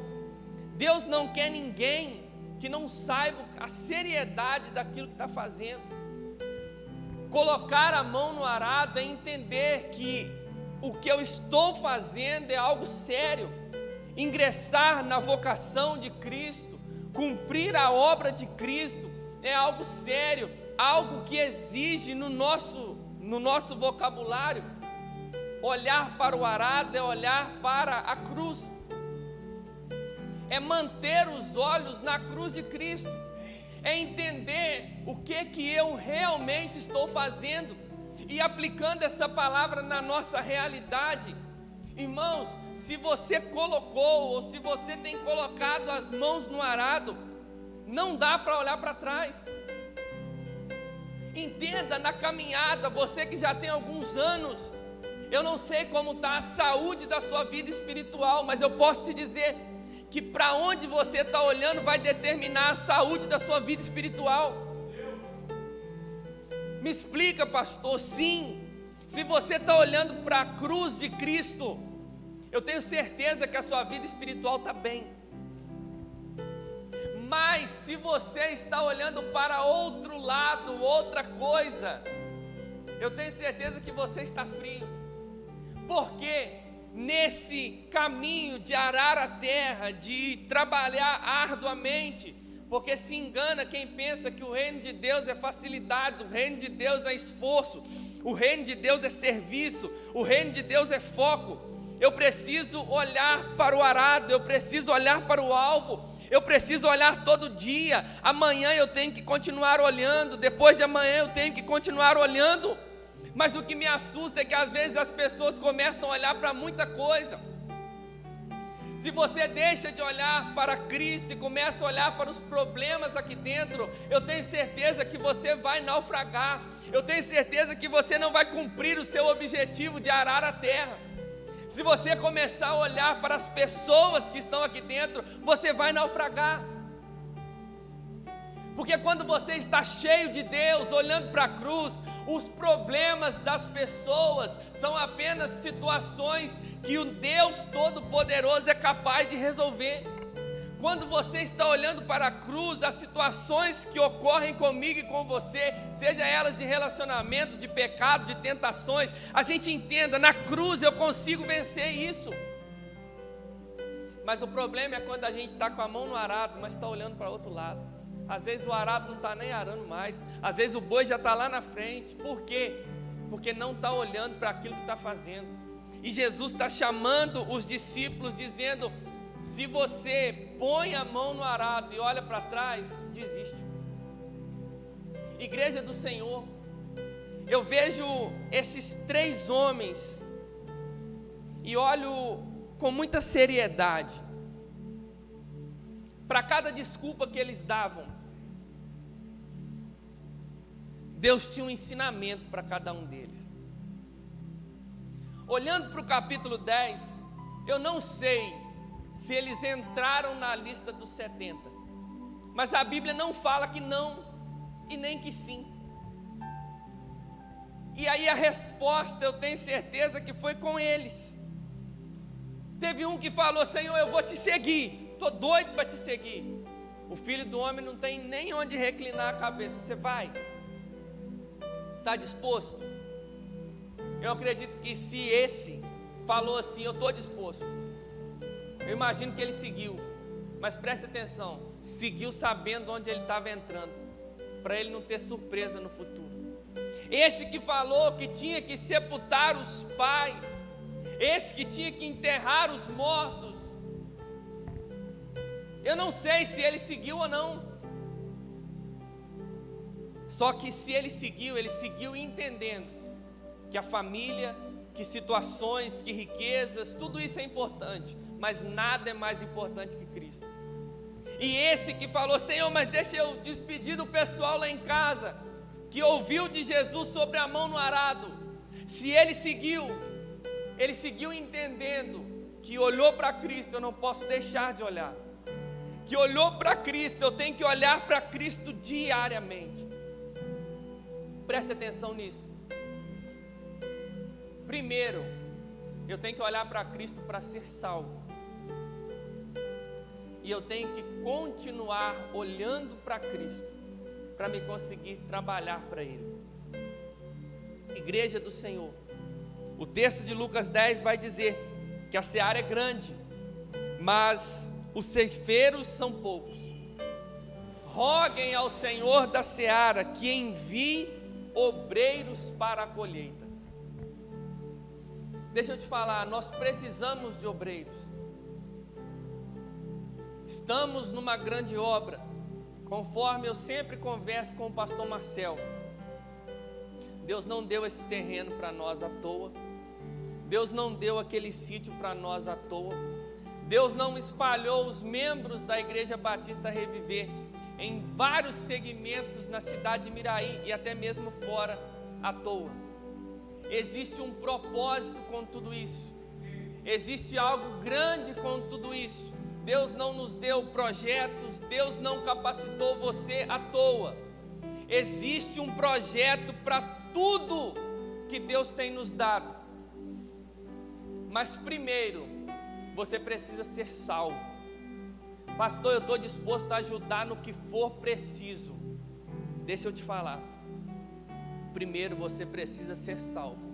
Deus não quer ninguém que não saiba a seriedade daquilo que está fazendo. Colocar a mão no arado é entender que o que eu estou fazendo é algo sério. Ingressar na vocação de Cristo, cumprir a obra de Cristo é algo sério, algo que exige no nosso vocabulário. Olhar para o arado é olhar para a cruz, é manter os olhos na cruz de Cristo, é entender o que eu realmente estou fazendo e aplicando essa palavra na nossa realidade. Irmãos, se você colocou ou se você tem colocado as mãos no arado, não dá para olhar para trás. Entenda, na caminhada, você que já tem alguns anos, eu não sei como está a saúde da sua vida espiritual, mas eu posso te dizer que para onde você está olhando vai determinar a saúde da sua vida espiritual. Me explica, pastor? Sim, se você está olhando para a cruz de Cristo, eu tenho certeza que a sua vida espiritual está bem. Mas se você está olhando para outro lado, outra coisa, eu tenho certeza que você está frio. Porque nesse caminho de arar a terra, de trabalhar arduamente, porque se engana quem pensa que o reino de Deus é facilidade, o reino de Deus é esforço, o reino de Deus é serviço, o reino de Deus é foco. Eu preciso olhar para o arado, eu preciso olhar para o alvo, eu preciso olhar todo dia. Amanhã eu tenho que continuar olhando, depois de amanhã eu tenho que continuar olhando. Mas o que me assusta é que às vezes as pessoas começam a olhar para muita coisa. Se você deixa de olhar para Cristo e começa a olhar para os problemas aqui dentro, eu tenho certeza que você vai naufragar. Eu tenho certeza que você não vai cumprir o seu objetivo de arar a terra. Se você começar a olhar para as pessoas que estão aqui dentro, você vai naufragar. Porque quando você está cheio de Deus, olhando para a cruz, os problemas das pessoas são apenas situações que o Deus Todo-Poderoso é capaz de resolver. Quando você está olhando para a cruz, as situações que ocorrem comigo e com você, seja elas de relacionamento, de pecado, de tentações, a gente entenda, na cruz eu consigo vencer isso. Mas o problema é quando a gente está com a mão no arado, mas está olhando para o outro lado. Às vezes o arado não está nem arando mais. Às vezes o boi já está lá na frente. Por quê? Porque não está olhando para aquilo que está fazendo. E Jesus está chamando os discípulos, dizendo: se você põe a mão no arado e olha para trás, desiste. Igreja do Senhor, eu vejo esses 3 homens e olho com muita seriedade para cada desculpa que eles davam. Deus tinha um ensinamento para cada um deles. Olhando para o capítulo 10, eu não sei se eles entraram na lista dos 70, mas a Bíblia não fala que não e nem que sim. E aí a resposta, eu tenho certeza que foi com eles. Teve um que falou: Senhor, eu vou te seguir, estou doido para te seguir. O Filho do Homem não tem nem onde reclinar a cabeça. Você vai? Está disposto? Eu acredito que se esse falou assim, eu estou disposto, eu imagino que ele seguiu. Mas preste atenção, seguiu sabendo onde ele estava entrando, para ele não ter surpresa no futuro. Esse que falou que tinha que sepultar os pais, esse que tinha que enterrar os mortos, eu não sei se ele seguiu ou não. Só que se ele seguiu entendendo que a família, que situações, que riquezas, tudo isso é importante, mas nada é mais importante que Cristo. E esse que falou: Senhor, mas deixa eu despedir do pessoal lá em casa, que ouviu de Jesus sobre a mão no arado. Se ele seguiu entendendo que olhou para Cristo, eu não posso deixar de olhar. Que olhou para Cristo, eu tenho que olhar para Cristo diariamente. Preste atenção nisso. Primeiro, eu tenho que olhar para Cristo para ser salvo. E eu tenho que continuar olhando para Cristo para me conseguir trabalhar para Ele. Igreja do Senhor, o texto de Lucas 10 vai dizer que a seara é grande, mas os ceifeiros são poucos. Roguem ao Senhor da seara que envie obreiros para a colheita. Deixa eu te falar, nós precisamos de obreiros. Estamos numa grande obra, conforme eu sempre converso com o pastor Marcel. Deus não deu esse terreno para nós à toa. Deus não deu aquele sítio para nós à toa. Deus não espalhou os membros da Igreja Batista Reviver em vários segmentos na cidade de Miraí e até mesmo fora à toa. Existe um propósito com tudo isso. Existe algo grande com tudo isso. Deus não nos deu projetos, Deus não capacitou você à toa. Existe um projeto para tudo que Deus tem nos dado. Mas primeiro, você precisa ser salvo. Pastor, eu estou disposto a ajudar no que for preciso. Deixa eu te falar. Primeiro você precisa ser salvo.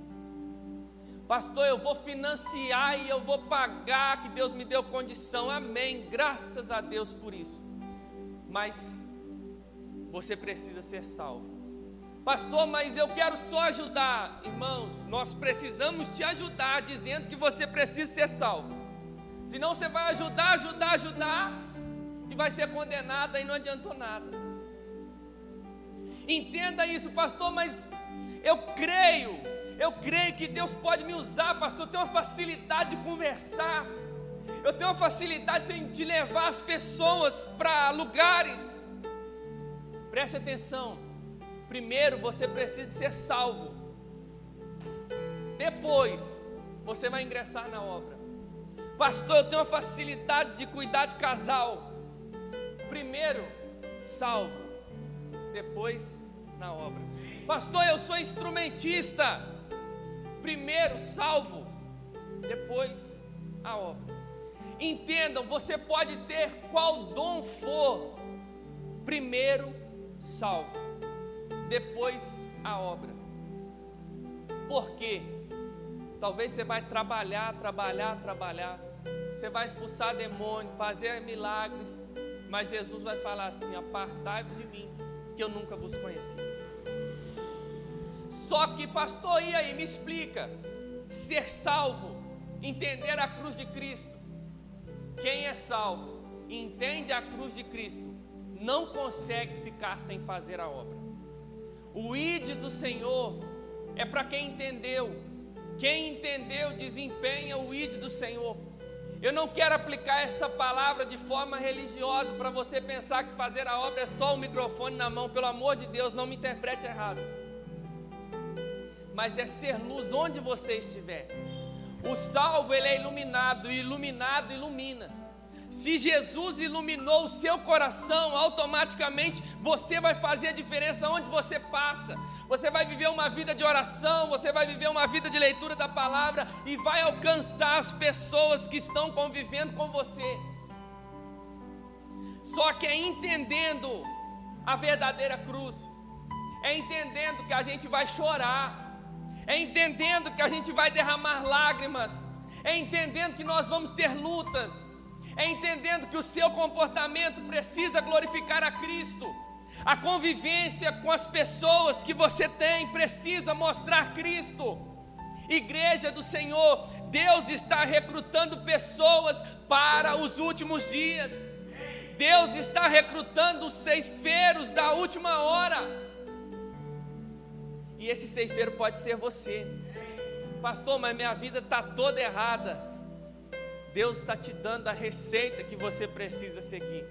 Pastor, eu vou financiar e eu vou pagar, que Deus me deu condição. Amém, graças a Deus por isso. Mas você precisa ser salvo. Pastor, mas eu quero só ajudar. Irmãos, nós precisamos te ajudar, dizendo que você precisa ser salvo. Senão você vai ajudar e vai ser condenado e não adiantou nada. Entenda isso, pastor, mas eu creio que Deus pode me usar, pastor. Eu tenho uma facilidade de conversar, eu tenho uma facilidade de levar as pessoas para lugares. Preste atenção, primeiro você precisa de ser salvo, depois você vai ingressar na obra. Pastor, eu tenho uma facilidade de cuidar de casal. Primeiro, salvo, depois na obra. Pastor, eu sou instrumentista. Primeiro, salvo, depois a obra. Entendam, você pode ter qual dom for. Primeiro, salvo, depois a obra. Por quê? Talvez você vai trabalhar, você vai expulsar demônio, fazer milagres, mas Jesus vai falar assim: apartai-vos de mim, que eu nunca vos conheci. Só que, pastor, e aí, me explica, ser salvo, entender a cruz de Cristo. Quem é salvo e entende a cruz de Cristo, não consegue ficar sem fazer a obra. O ide do Senhor é para quem entendeu. Quem entendeu desempenha o ide do Senhor. Eu não quero aplicar essa palavra de forma religiosa para você pensar que fazer a obra é só o microfone na mão. Pelo amor de Deus, não me interprete errado. Mas é ser luz onde você estiver. O salvo, ele é iluminado, e iluminado ilumina. Se Jesus iluminou o seu coração, automaticamente você vai fazer a diferença onde você passa. Você vai viver uma vida de oração, você vai viver uma vida de leitura da palavra e vai alcançar as pessoas que estão convivendo com você. Só que é entendendo a verdadeira cruz, é entendendo que a gente vai chorar, é entendendo que a gente vai derramar lágrimas, é entendendo que nós vamos ter lutas, é entendendo que o seu comportamento precisa glorificar a Cristo. A convivência com as pessoas que você tem precisa mostrar Cristo. Igreja do Senhor, Deus está recrutando pessoas para os últimos dias. Deus está recrutando os ceifeiros da última hora. E esse ceifeiro pode ser você. Pastor, mas minha vida está toda errada. Deus está te dando a receita que você precisa seguir.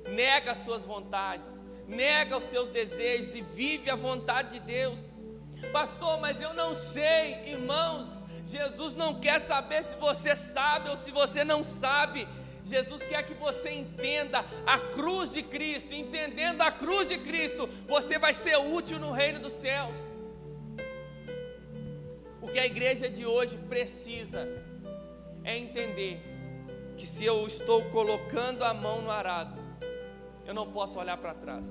Nega as suas vontades, nega os seus desejos e vive a vontade de Deus. Pastor, mas eu não sei. Irmãos, Jesus não quer saber se você sabe ou se você não sabe. Jesus quer que você entenda a cruz de Cristo. Entendendo a cruz de Cristo, você vai ser útil no reino dos céus. O que a igreja de hoje precisa é entender que se eu estou colocando a mão no arado, eu não posso olhar para trás.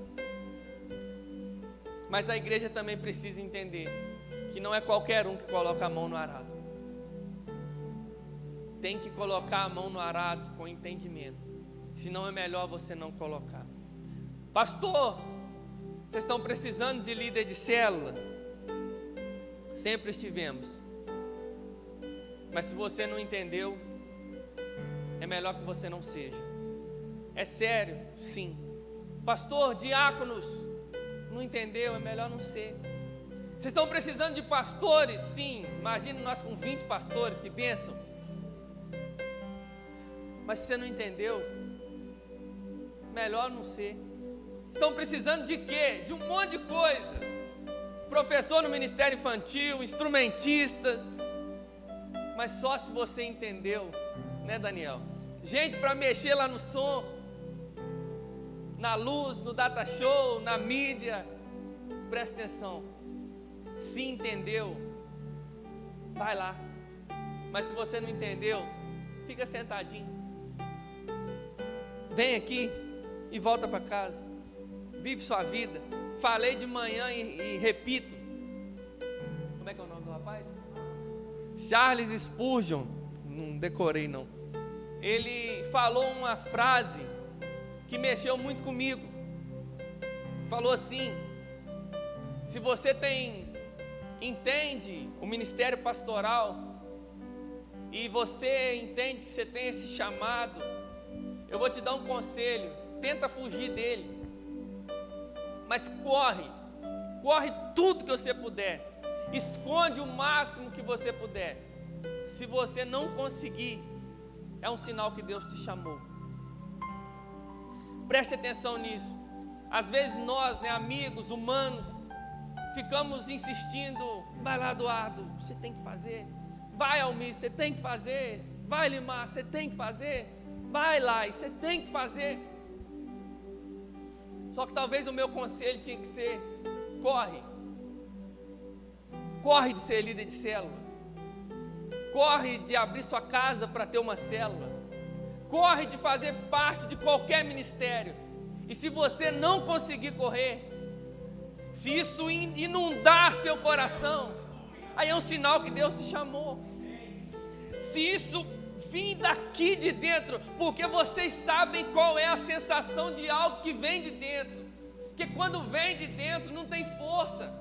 Mas a igreja também precisa entender que não é qualquer um que coloca a mão no arado. Tem que colocar a mão no arado com entendimento, senão é melhor você não colocar. Pastor, vocês estão precisando de líder de célula? Sempre estivemos. Mas se você não entendeu, é melhor que você não seja. É sério? Sim. Pastor, diáconos, não entendeu? É melhor não ser. Vocês estão precisando de pastores? Sim. Imagina nós com 20 pastores, que bênção. Mas se você não entendeu, melhor não ser. Estão precisando de quê? De um monte de coisa. Professor no ministério infantil, instrumentistas. Mas só se você entendeu, né, Daniel? Gente para mexer lá no som, na luz, no data show, na mídia. Presta atenção. Se entendeu, vai lá. Mas se você não entendeu, fica sentadinho. Vem aqui e volta para casa. Vive sua vida. Falei de manhã e repito. Como é que é o nome do rapaz? Charles Spurgeon. Não decorei não. Ele falou uma frase que mexeu muito comigo. Falou assim: se você entende o ministério pastoral e você entende que você tem esse chamado, eu vou te dar um conselho: tenta fugir dele, mas corre tudo que você puder, esconde o máximo que você puder. Se você não conseguir, é um sinal que Deus te chamou. Preste atenção nisso. Às vezes nós, amigos humanos, ficamos insistindo: vai lá, Eduardo, você tem que fazer. Vai, Almir, você tem que fazer. Vai, Limar, você tem que fazer. Vai lá, você tem que fazer. Só que talvez o meu conselho tinha que ser: corre de ser líder de célula, corre de abrir sua casa para ter uma célula, corre de fazer parte de qualquer ministério. E se você não conseguir correr, se isso inundar seu coração, aí é um sinal que Deus te chamou. Se isso vir daqui de dentro, porque vocês sabem qual é a sensação de algo que vem de dentro. Porque quando vem de dentro não tem força.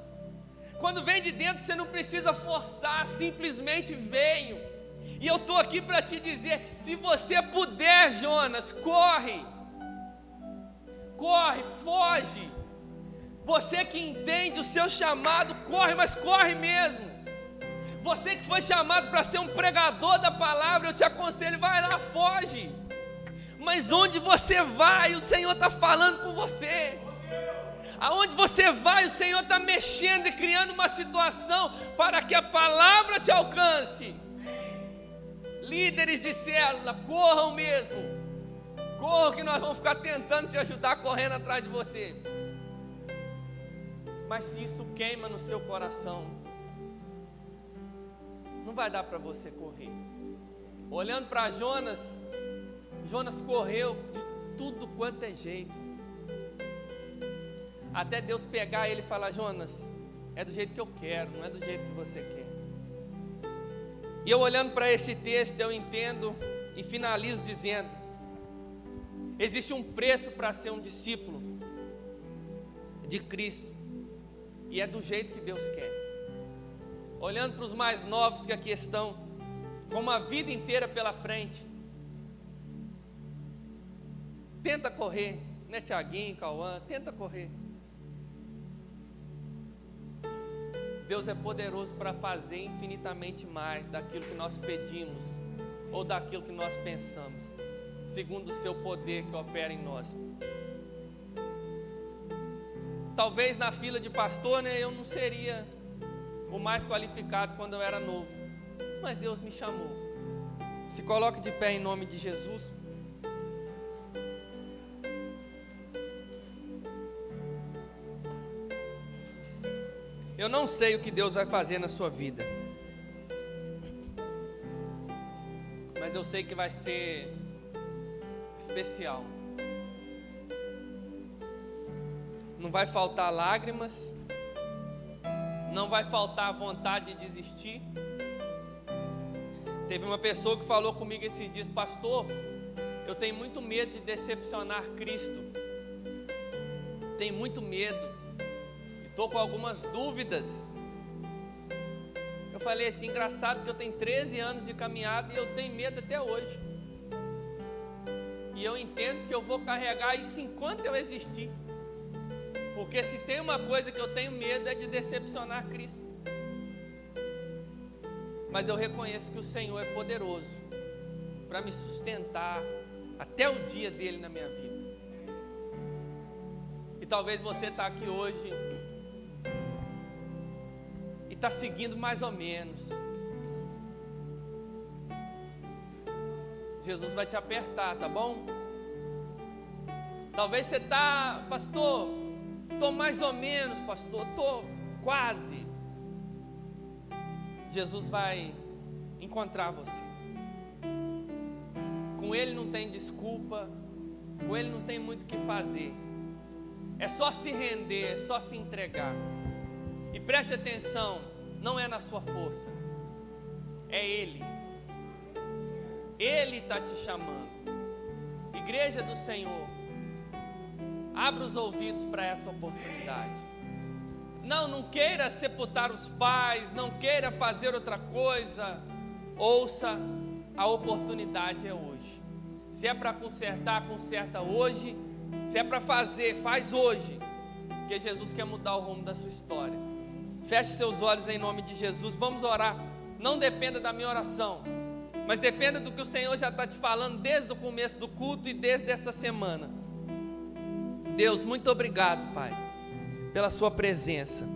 Quando vem de dentro você não precisa forçar, simplesmente veio. E eu estou aqui para te dizer, se você puder, Jonas, corre, foge. Você que entende o seu chamado, corre, mas corre mesmo. Você que foi chamado para ser um pregador da palavra, eu te aconselho, vai lá, foge. Mas onde você vai, o Senhor está falando com você. Aonde você vai, o Senhor está mexendo e criando uma situação para que a palavra te alcance. Líderes de célula, corram mesmo. Corram que nós vamos ficar tentando te ajudar, correndo atrás de você. Mas se isso queima no seu coração, não vai dar para você correr. Olhando para Jonas, Jonas correu de tudo quanto é jeito, até Deus pegar ele e falar: Jonas, é do jeito que eu quero, não é do jeito que você quer. E eu olhando para esse texto, eu entendo e finalizo dizendo: existe um preço para ser um discípulo de Cristo, e é do jeito que Deus quer. Olhando para os mais novos que aqui estão, com uma vida inteira pela frente, tenta correr, né, Tiaguinho, Cauã, tenta correr. Deus é poderoso para fazer infinitamente mais daquilo que nós pedimos ou daquilo que nós pensamos, segundo o seu poder que opera em nós. Talvez na fila de pastor, né, eu não seria o mais qualificado quando eu era novo, mas Deus me chamou. Se coloque de pé em nome de Jesus. Eu não sei o que Deus vai fazer na sua vida, mas eu sei que vai ser especial. Não vai faltar lágrimas, não vai faltar vontade de desistir. Teve uma pessoa que falou comigo esses dias: pastor, eu tenho muito medo de decepcionar Cristo, tenho muito medo, estou com algumas dúvidas. Eu falei assim: engraçado que eu tenho 13 anos de caminhada e eu tenho medo até hoje, e eu entendo que eu vou carregar isso enquanto eu existir, porque se tem uma coisa que eu tenho medo é de decepcionar Cristo. Mas eu reconheço que o Senhor é poderoso para me sustentar até o dia dele na minha vida. E talvez você está aqui hoje e está seguindo mais ou menos. Jesus vai te apertar, tá bom? Talvez você está: pastor, estou mais ou menos, pastor, estou quase. Jesus vai encontrar você. Com Ele não tem desculpa, com Ele não tem muito o que fazer. É só se render, é só se entregar. E preste atenção, não é na sua força, é Ele. Ele está te chamando. Igreja do Senhor, abra os ouvidos para essa oportunidade. Não queira sepultar os pais, não queira fazer outra coisa. Ouça, a oportunidade é hoje. Se é para consertar, conserta hoje. Se é para fazer, faz hoje, porque Jesus quer mudar o rumo da sua história. Feche seus olhos em nome de Jesus. Vamos orar. Não dependa da minha oração, mas dependa do que o Senhor já está te falando desde o começo do culto e desde essa semana. Deus, muito obrigado, Pai, pela sua presença.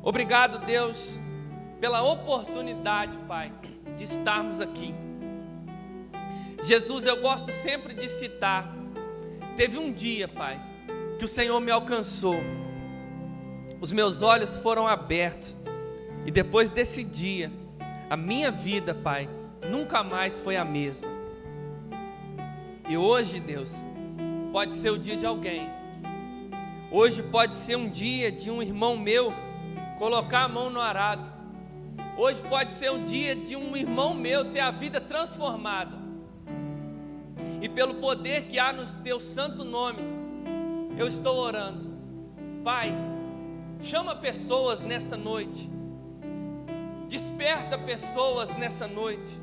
Obrigado, Deus, pela oportunidade, Pai, de estarmos aqui. Jesus, eu gosto sempre de citar, teve um dia, Pai, que o Senhor me alcançou, os meus olhos foram abertos, e depois desse dia, a minha vida, Pai, nunca mais foi a mesma. E hoje, Deus, pode ser o dia de alguém. Hoje pode ser um dia de um irmão meu colocar a mão no arado Hoje pode ser um dia de um irmão meu ter a vida transformada. E pelo poder que há no teu santo nome, eu estou orando. Pai, chama pessoas nessa noite. Desperta pessoas nessa noite.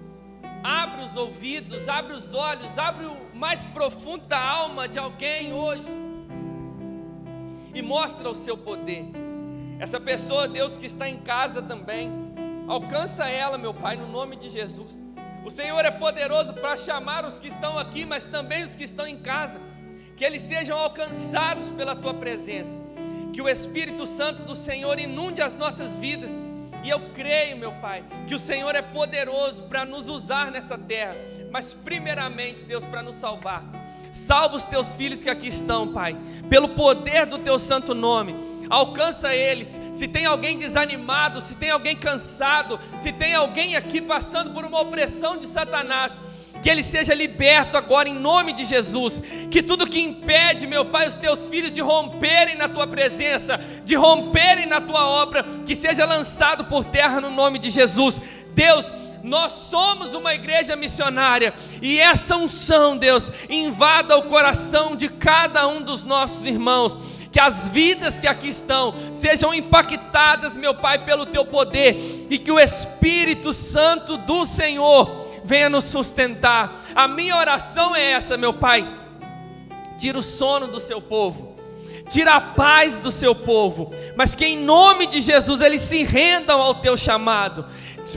Abre os ouvidos, abre os olhos, abre o mais profundo da alma de alguém hoje. E mostra o seu poder. Essa pessoa, Deus, que está em casa também, alcança ela, meu Pai, no nome de Jesus. O Senhor é poderoso para chamar os que estão aqui, mas também os que estão em casa. Que eles sejam alcançados pela Tua presença. Que o Espírito Santo do Senhor inunde as nossas vidas. E eu creio, meu Pai, que o Senhor é poderoso para nos usar nessa terra. Mas primeiramente, Deus, para nos salvar. Salva os Teus filhos que aqui estão, Pai. Pelo poder do Teu santo nome. Alcança eles. Se tem alguém desanimado, se tem alguém cansado, se tem alguém aqui passando por uma opressão de Satanás, que ele seja liberto agora em nome de Jesus. Que tudo que impede, meu Pai, os teus filhos de romperem na tua presença, de romperem na tua obra, que seja lançado por terra no nome de Jesus. Deus, nós somos uma igreja missionária, e essa unção, Deus, invada o coração de cada um dos nossos irmãos. Que as vidas que aqui estão sejam impactadas, meu Pai, pelo Teu poder, e que o Espírito Santo do Senhor venha nos sustentar. A minha oração é essa, meu Pai. Tira o sono do seu povo, tira a paz do seu povo, mas que em nome de Jesus eles se rendam ao Teu chamado.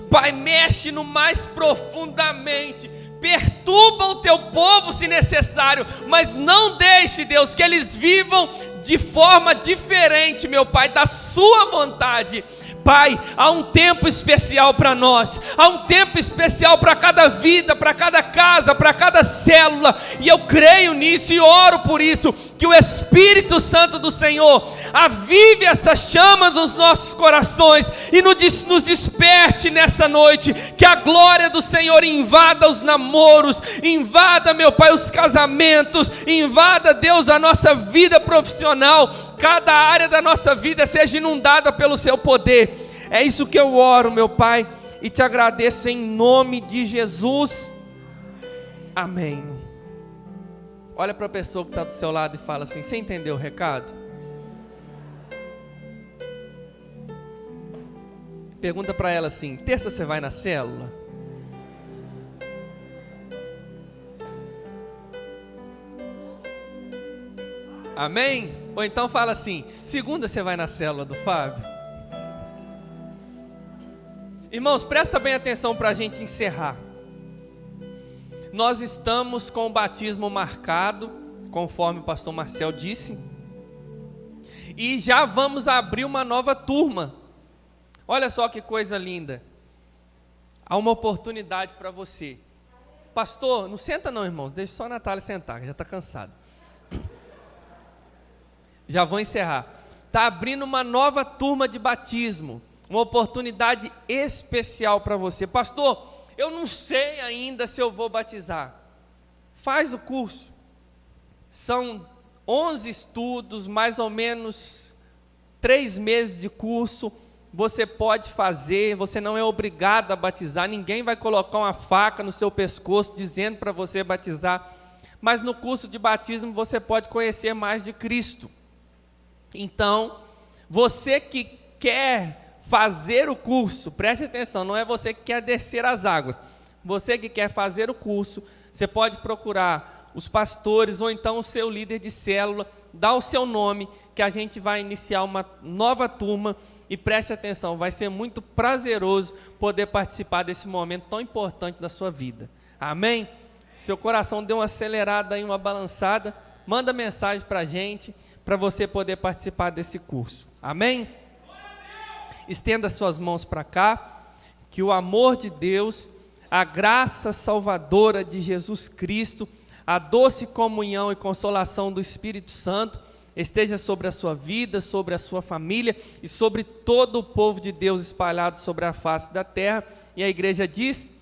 Pai, mexe no mais profundamente, perturba o Teu povo se necessário, mas não deixe, Deus, que eles vivam de forma diferente, meu Pai, da Sua vontade. Pai, há um tempo especial para nós, há um tempo especial para cada vida, para cada casa, para cada célula, e eu creio nisso e oro por isso, que o Espírito Santo do Senhor avive essa chama nos nossos corações e nos desperte nessa noite, que a glória do Senhor invada os namoros, invada, meu Pai, os casamentos, invada, Deus, a nossa vida profissional, cada área da nossa vida seja inundada pelo Seu poder. É isso que eu oro, meu Pai, e te agradeço em nome de Jesus. Amém. Olha para a pessoa que está do seu lado e fala assim: você entendeu o recado? Pergunta para ela assim: terça você vai na célula? Amém? Ou então fala assim: segunda você vai na célula do Fábio? Irmãos, presta bem atenção para a gente encerrar. Nós estamos com o batismo marcado, conforme o pastor Marcel disse, e já vamos abrir uma nova turma. Olha só que coisa linda. Há uma oportunidade para você. Pastor, não senta não, irmãos, deixa só a Natália sentar, já está cansada. Já vou encerrar. Está abrindo uma nova turma de batismo, uma oportunidade especial para você. Pastor, eu não sei ainda se eu vou batizar. Faz o curso. São 11 estudos, mais ou menos 3 meses de curso. Você pode fazer, você não é obrigado a batizar. Ninguém vai colocar uma faca no seu pescoço dizendo para você batizar. Mas no curso de batismo você pode conhecer mais de Cristo. Então, você que quer fazer o curso, preste atenção, não é você que quer descer as águas. Você que quer fazer o curso, você pode procurar os pastores ou então o seu líder de célula, dá o seu nome, que a gente vai iniciar uma nova turma. E preste atenção, vai ser muito prazeroso poder participar desse momento tão importante da sua vida. Amém? Seu coração deu uma acelerada aí, uma balançada, manda mensagem para a gente, para você poder participar desse curso. Amém? Estenda suas mãos para cá, que o amor de Deus, a graça salvadora de Jesus Cristo, a doce comunhão e consolação do Espírito Santo esteja sobre a sua vida, sobre a sua família e sobre todo o povo de Deus espalhado sobre a face da terra. E a igreja diz: